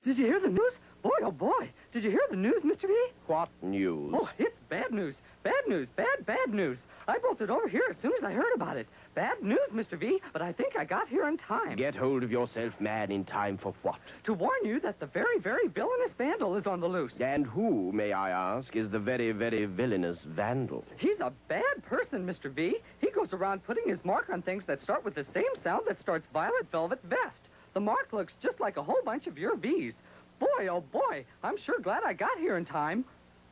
Did you hear the news? Boy, oh boy. Did you hear the news, Mr. B? What news? Oh, it's bad news. Bad news. Bad news. I bolted over here as soon as I heard about it. Bad news, Mr. V, but I think I got here in time. Get hold of yourself, man, in time for what? To warn you that the very, very villainous Vandal is on the loose. And who, may I ask, is the very, very villainous Vandal? He's a bad person, Mr. V. He goes around putting his mark on things that start with the same sound that starts Violet Velvet Vest. The mark looks just like a whole bunch of your V's. Boy, oh boy, I'm sure glad I got here in time.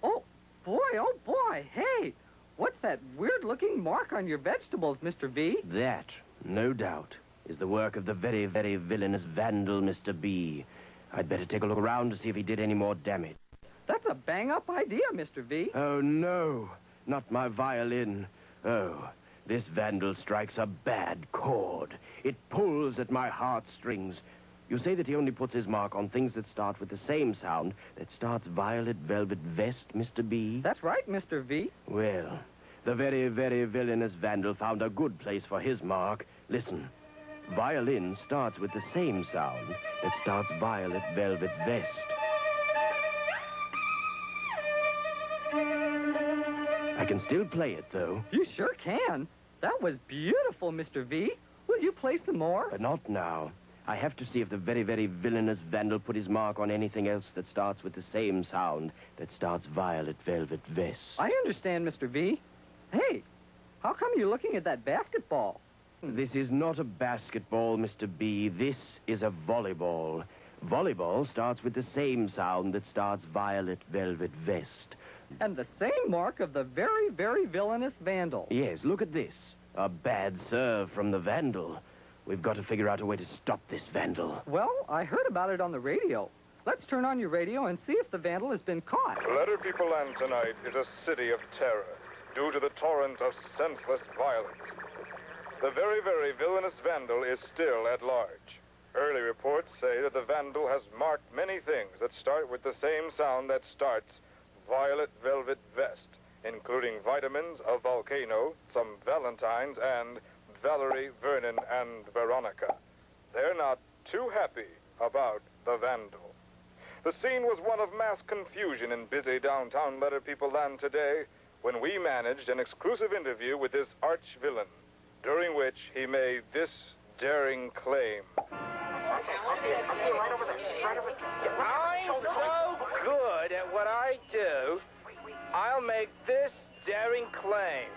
Oh boy, hey, what's that weird-looking mark on your vegetables, Mr. V? That, no doubt, is the work of the very, very villainous Vandal, Mr. B. I'd better take a look around to see if he did any more damage. That's a bang-up idea, Mr. V. Oh, no, not my violin. Oh, this Vandal strikes a bad chord. It pulls at my heartstrings. You say that he only puts his mark on things that start with the same sound that starts Violet Velvet Vest, Mr. B? That's right, Mr. V. Well, the very, very villainous Vandal found a good place for his mark. Listen, violin starts with the same sound that starts Violet Velvet Vest. I can still play it, though. You sure can. That was beautiful, Mr. V. Will you play some more? But not now. I have to see if the very, very villainous Vandal put his mark on anything else that starts with the same sound that starts Violet Velvet Vest. I understand, Mr. V. Hey, how come you're looking at that basketball? This is not a basketball, Mr. B. This is a volleyball. Volleyball starts with the same sound that starts Violet Velvet Vest. And the same mark of the very, very villainous Vandal. Yes, look at this. A bad serve from the Vandal. We've got to figure out a way to stop this Vandal. Well, I heard about it on the radio. Let's turn on your radio and see if the Vandal has been caught. Letter People Land tonight is a city of terror due to the torrent of senseless violence. The very, very villainous Vandal is still at large. Early reports say that the Vandal has marked many things that start with the same sound that starts Violet Velvet Vest, including vitamins, a volcano, some valentines, and Valerie, Vernon, and Veronica. They're not too happy about the Vandal. The scene was one of mass confusion in busy downtown Letter People Land today when we managed an exclusive interview with this arch-villain, during which he made this daring claim. I'm so good at what I do, I'll make this daring claim.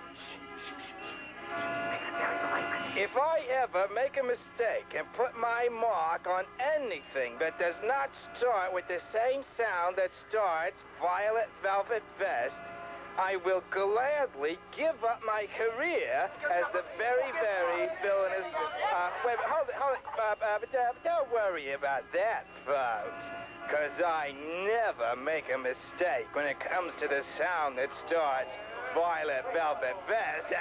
If I ever make a mistake and put my mark on anything that does not start with the same sound that starts Violet Velvet Vest, I will gladly give up my career as the very, very villainous... wait, hold it. Don't worry about that, folks, because I never make a mistake when it comes to the sound that starts Violet Velvet Vest.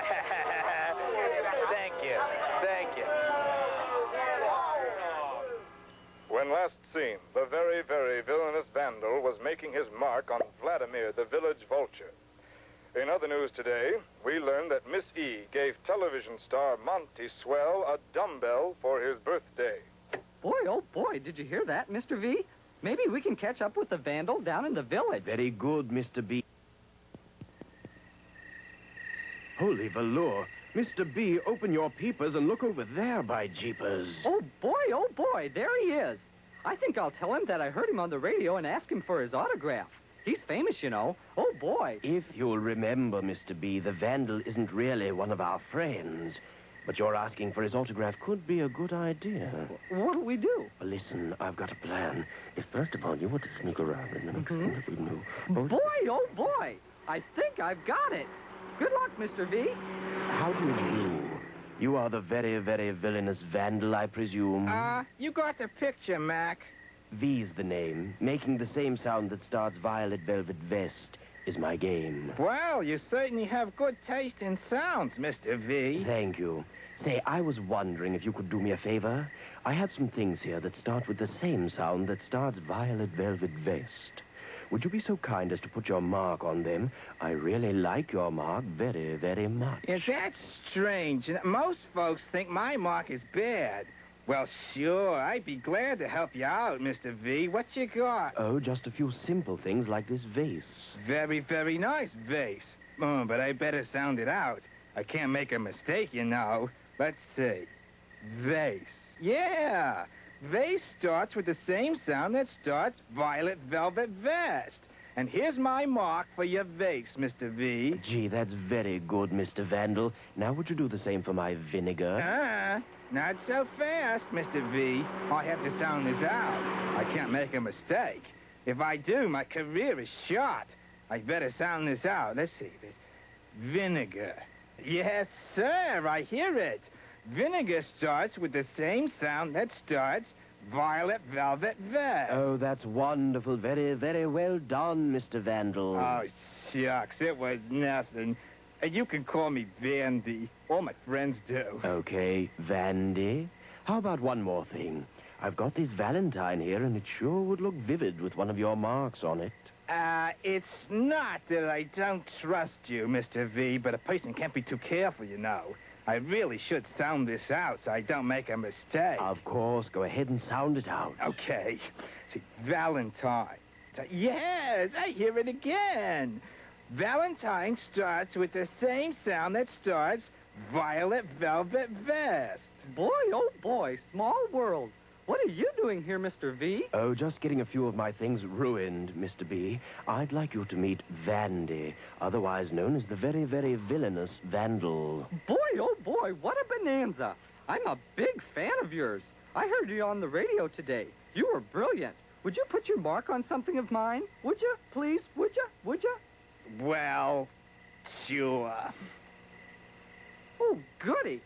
Thank you. Thank you. When last seen, the very, very villainous Vandal was making his mark on Vladimir, the village vulture. In other news today, we learned that Miss E gave television star Monty Swell a dumbbell for his birthday. Boy, oh boy, did you hear that, Mr. V? Maybe we can catch up with the Vandal down in the village. Very good, Mr. B. Holy velour. Mr. B, open your peepers and look over there, by jeepers. Oh boy, there he is. I think I'll tell him that I heard him on the radio and ask him for his autograph. He's famous, you know. Oh, boy. If you'll remember, Mr. B, the Vandal isn't really one of our friends. But your asking for his autograph could be a good idea. What'll we do? Well, listen, I've got a plan. If, first of all, you want to sneak around in the next thing that we know... Boy, oh, boy. I think I've got it. Good luck, Mr. V. How do you do? You are the very, very villainous Vandal, I presume? You got the picture, Mac. V's the name. Making the same sound that starts Violet Velvet Vest is my game. Well, you certainly have good taste in sounds, Mr. V. Thank you. Say, I was wondering if you could do me a favor. I have some things here that start with the same sound that starts Violet Velvet Vest. Would you be so kind as to put your mark on them? I really like your mark very, very much. Yeah, that's strange. Most folks think my mark is bad. Well, sure. I'd be glad to help you out, Mr. V. What you got? Oh, just a few simple things like this vase. Very, very nice vase. Oh, but I better sound it out. I can't make a mistake, you know. Let's see. Vase. Yeah. Vase starts with the same sound that starts Violet Velvet Vest. And here's my mark for your vase, Mr. V. Gee, that's very good, Mr. Vandal. Now would you do the same for my vinegar? Not so fast, Mr. V. I have to sound this out. I can't make a mistake. If I do, my career is shot. I better sound this out. Let's see. Vinegar. Yes, sir, I hear it. Vinegar starts with the same sound that starts Violet Velvet Vest. Oh, that's wonderful. Very, very well done, Mr. Vandal. Oh, shucks, it was nothing. You can call me Vandy. All my friends do. Okay, Vandy. How about one more thing? I've got this Valentine here, and it sure would look vivid with one of your marks on it. It's not that I don't trust you, Mr. V, but a person can't be too careful, you know. I really should sound this out so I don't make a mistake. Of course. Go ahead and sound it out. Okay. See, Valentine. Yes, I hear it again. Valentine starts with the same sound that starts Violet Velvet Vest. Boy, oh boy, small world. What are you doing here, Mr. V? Oh, just getting a few of my things ruined, Mr. B. I'd like you to meet Vandy, otherwise known as the Very Very Villainous Vandal. Boy, oh boy, what a bonanza. I'm a big fan of yours. I heard you on the radio today. You were brilliant. Would you put your mark on something of mine? Would you? Please, would you? Would you? Well, sure. Oh, goody.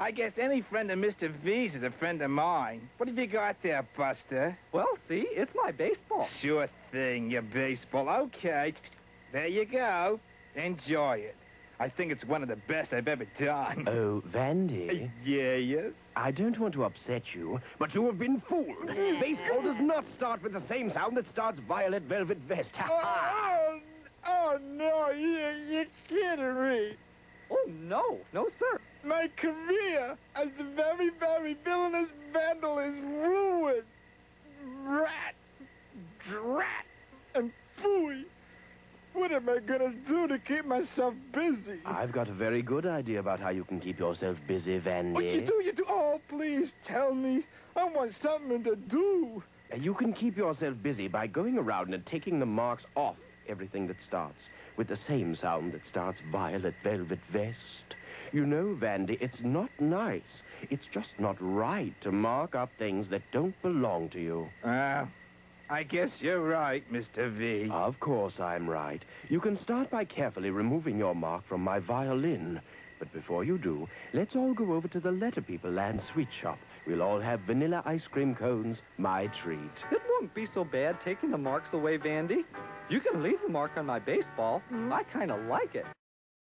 I guess any friend of Mr. V's is a friend of mine. What have you got there, Buster? Well, see, it's my baseball. Sure thing, your baseball. Okay. There you go. Enjoy it. I think it's one of the best I've ever done. Oh, Vandy? Yes? I don't want to upset you, but you have been fooled. Baseball does not start with the same sound that starts Violet Velvet Vest. Oh, no, you're kidding me. Oh, no. No, sir. My career as the Very Very Villainous Vandal is ruined. Rat, drat, and phooey. What am I gonna do to keep myself busy? I've got a very good idea about how you can keep yourself busy, Vandy. What you do? Oh, please tell me. I want something to do. You can keep yourself busy by going around and taking the marks off everything that starts with the same sound that starts Violet Velvet Vest. You know, Vandy, it's not nice. It's just not right to mark up things that don't belong to you. I guess you're right, Mr. V. Of course I'm right. You can start by carefully removing your mark from my violin. But before you do, let's all go over to the Letter People Land sweet shop. We'll all have vanilla ice cream cones, my treat. It won't be so bad taking the marks away, Vandy. You can leave the mark on my baseball. I kind of like it.